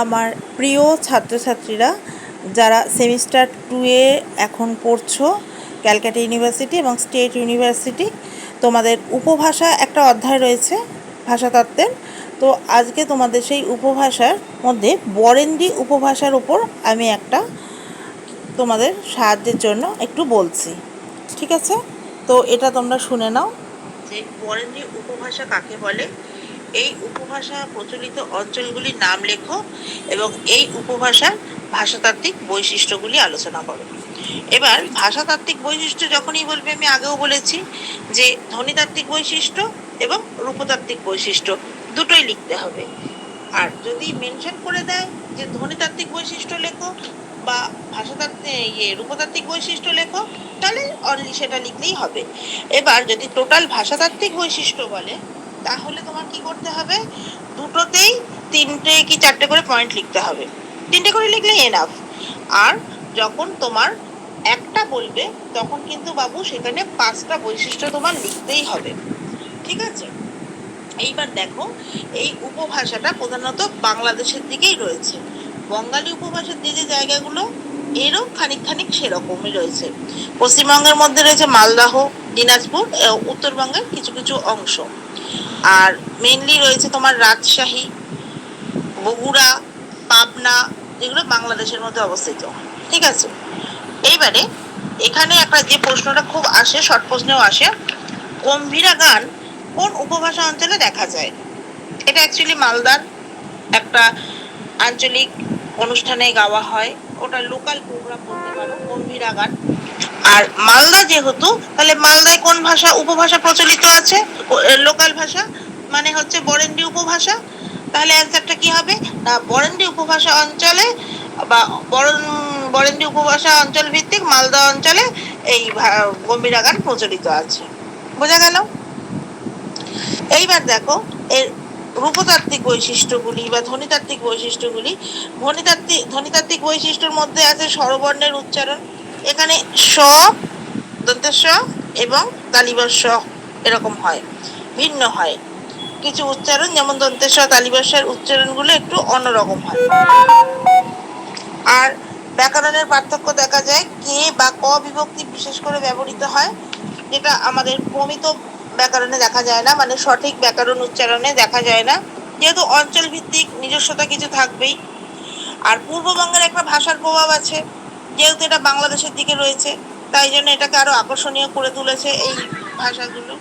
আমার প্রিয় ছাত্রছাত্রীরা, যারা সেমিস্টার 2-এ এখন পড়ছো ক্যালকাটা ইউনিভার্সিটি এবং স্টেট ইউনিভার্সিটি, তোমাদের উপভাষা একটা অধ্যায় রয়েছে ভাষাতত্ত্বের। তো আজকে তোমাদের সেই উপভাষার মধ্যে বরেন্দ্রী উপভাষার উপর আমি একটা তোমাদের সাহায্যের জন্য একটু বলছি, ঠিক আছে? তো এটা তোমরা শুনে নাও যে বরেন্দ্রী উপভাষা কাকে বলে, এই উপভাষা প্রচলিত অঞ্চলগুলির নাম লেখো এবং এই উপভাষার ভাষাতাত্ত্বিক বৈশিষ্ট্যগুলি আলোচনা করো। এবার ভাষাতাত্ত্বিক বৈশিষ্ট্য যখনই বলবে, আমি আগেও বলেছি যে ধ্বনিতাত্ত্বিক বৈশিষ্ট্য এবং রূপতাত্ত্বিক বৈশিষ্ট্য দুটোই লিখতে হবে। আর যদি মেনশন করে দেয় যে ধ্বনিতাত্ত্বিক বৈশিষ্ট্য লেখো বা রূপতাত্ত্বিক বৈশিষ্ট্য লেখো, তাহলে অনলি সেটা লিখলেই হবে। এবার যদি টোটাল ভাষাতাত্ত্বিক বৈশিষ্ট্য বলে, তাহলে তোমার কি করতে হবে, দুটোতেই 3টে কি 4টে করে পয়েন্ট লিখতে হবে। 3টে করে লিখলে এনাফ। আর যখন তোমার একটা বলবে, তখন কিন্তু বাবু সেখানে 5টা বৈশিষ্ট্য তোমার লিখতেই হবে, ঠিক আছে? এইবার দেখো, এই উপভাষাটা প্রধানত বাংলাদেশের দিকেই রয়েছে। বঙ্গালী উপভাষার যে যে জায়গাগুলো, এরও খানিক সেরকমই রয়েছে। পশ্চিমবঙ্গের মধ্যে রয়েছে মালদহ, দিনাজপুর, উত্তরবঙ্গের কিছু কিছু অংশ। আর মেনলি রয়েছে তোমার রাজশাহী, বগুড়া, পাবনা, যেগুলো বাংলাদেশের মধ্যে অবস্থিত, ঠিক আছে? এইবারে এখানে একটা যে প্রশ্নটা খুব আসে, শর্ট প্রশ্নেও আসে, গম্ভীরা গান কোন উপভাষা অঞ্চলে দেখা যায়? এটা অ্যাকচুয়ালি মালদার একটা আঞ্চলিক অনুষ্ঠানে গাওয়া হয়, ওটা লোকাল প্রোগ্রাম বলতে পারো, গম্ভীরা গান। আর মালদা যেহেতু, তাহলে মালদায় কোন ভাষা উপভাষা প্রচলিত আছে? লোকাল ভাষা, মানে হচ্ছে বরেন্দ্রী উপভাষা। তাহলে অ্যান্সারটা কি হবে না, বরেন্দ্রী উপভাষা অঞ্চলে বা বরেন্দ্রী উপভাষা অঞ্চল ভিত্তিক মালদা অঞ্চলে এই গম্ভীরা গান প্রচলিত আছে। বোঝা গেল? এইবার দেখো এর রূপতাত্ত্বিক বৈশিষ্ট্যগুলি বা ধ্বনিতাত্ত্বিক বৈশিষ্ট্যগুলি। ধ্বনিতাত্ত্বিক বৈশিষ্ট্যের মধ্যে আছে স্বরবর্ণের উচ্চারণ। এখানে স, দন্তের স এবং তালিবাস স এরকম হয়, ভিন্ন হয়। কিছু উচ্চারণ যেমন দন্তের স, তালিবাস স উচ্চারণগুলো একটু অন্যরকম হয়। আর ব্যাকরণের পার্থক্য দেখা যায়, কে বা ক বিভক্তি বিশেষ করে ব্যবহৃত হয়, যেটা আমাদের প্রমিত ব্যাকরণে দেখা যায় না, মানে সঠিক ব্যাকরণ উচ্চারণে দেখা যায় না, যেহেতু অঞ্চল ভিত্তিক নিজস্বতা কিছু থাকবেই। আর পূর্ববঙ্গের একটা ভাষার প্রভাব আছে, যেহেতু এটা বাংলাদেশের দিকে রয়েছে, তাই জন্য এটাকে আরো আকর্ষণীয় করে তুলেছে এই ভাষাগুলো।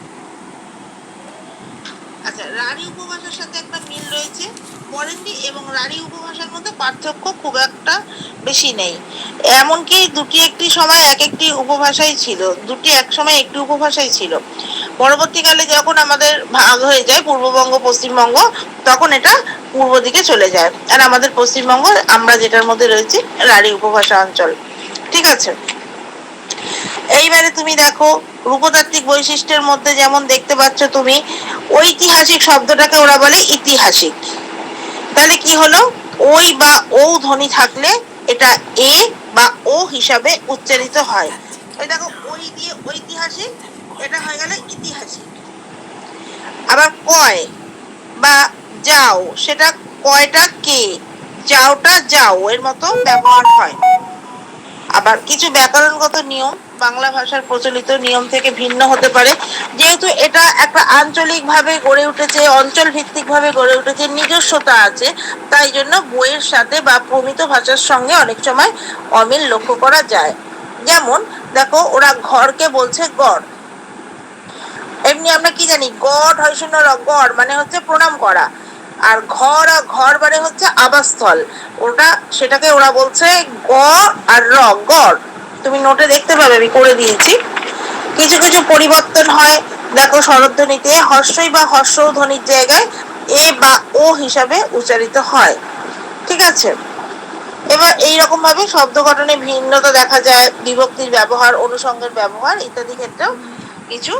আচ্ছা, রাঢ়ী উপভাষার সাথে একটা মিল রয়েছে। বরেন্দ্রী এবং রাঢ়ী উপভাষার মধ্যে পার্থক্য খুব একটা বেশি নেই, এমনকি দুটি একটি সময় এক একটি উপভাষাই ছিল, দুটি এক সময় একটি উপভাষাই ছিল। পরবর্তীকালে যখন আমাদের ভাগ হয়ে যায় পূর্ববঙ্গ পশ্চিমবঙ্গ, তখন এটা পূর্ব দিকে চলে যায়, আর আমাদের পশ্চিমবঙ্গ আমরা যেটার মধ্যে রয়েছি রাঢ়ী উপভাষা অঞ্চল, ঠিক আছে? এইবারে তুমি দেখো রূপতাত্ত্বিক বৈশিষ্ট্যের মধ্যে যেমন দেখতে পাচ্ছ তুমি, ঐতিহাসিক শব্দটাকে ওরা বলে ইতিহাসিক। তাহলে কি হলো, ওই বা ও ধ্বনি থাকলে এটা এ বা ও হিসাবে উচ্চারিত হয়। এই দেখো, ওই দিয়ে ঐতিহাসিক, এটা হয়ে গেল ইতিহাসিক। আবার কয় বা যাও, সেটা কয়টা কে, যাওটা যাও এর মতো ব্যবহার হয়। আবার কিছু ব্যাকরণগত নিয়ম বাংলা ভাষার প্রচলিত নিয়ম থেকে ভিন্ন হতে পারে, যেহেতু এটা একটা আঞ্চলিক ভাবে গড়ে উঠেছে, অঞ্চল ভিত্তিক ভাবে গড়ে উঠেছে, নিজস্বতা আছে, তাই জন্য বইয়ের সাথে বা প্রমিত ভাষার সঙ্গে অনেক সময় অমিল লক্ষ্য করা যায়। যেমন দেখো, ওরা ঘরকে বলছে গড়, এমনি আমরা কি জানি, গড় হয় শূন্য গড় মানে হচ্ছে প্রণাম করা, আর ঘর মানে হচ্ছে আবাসস্থল, ওটা সেটাকে ওরা বলছে গ আর র, গড়। তুমি নোটে দেখতে পাবে, আমি করে দিয়েছি। কিছু কিছু পরিবর্তন হয়, দেখো স্বরধ্বনিতে হর্ষই বা হর্ষ ধ্বনির জায়গায় এ বা ও হিসাবে উচ্চারিত হয়, ঠিক আছে? এবার এইরকম ভাবে শব্দ গঠনে ভিন্নতা দেখা যায়, বিভক্তির ব্যবহার, অনুষঙ্গের ব্যবহার ইত্যাদি ক্ষেত্রেও কিছু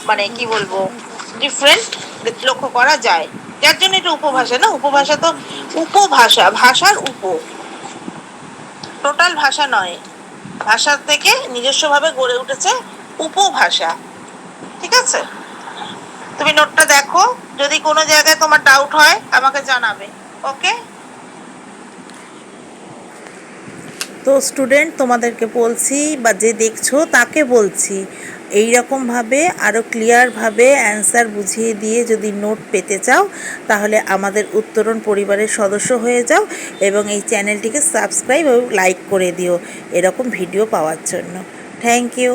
মানে কি বলবো ডিফারেন্ট লক্ষ্য করা যায়, যার জন্য এটা উপভাষা না। উপভাষা তো উপভাষা, ভাষার টোটাল ভাষা নয়, ভাষা থেকে নিজস্বভাবে গড়ে উঠেছে উপভাষা, ঠিক আছে? তুমি নোটটা দেখো, যদি কোনো জায়গায় তোমার ডাউট হয় আমাকে জানাবে, ওকে? তো স্টুডেন্ট, তোমাদেরকে বলছি বা যে দেখছো তাকে বলছি, এই রকমভাবে আরও ক্লিয়ারভাবে অ্যান্সার বুঝিয়ে দিয়ে যদি নোট পেতে চাও তাহলে আমাদের উত্তরণ পরিবারের সদস্য হয়ে যাও এবং এই চ্যানেলটিকে সাবস্ক্রাইব এবং লাইক করে দিও এরকম ভিডিও পাওয়ার জন্য। Thank you.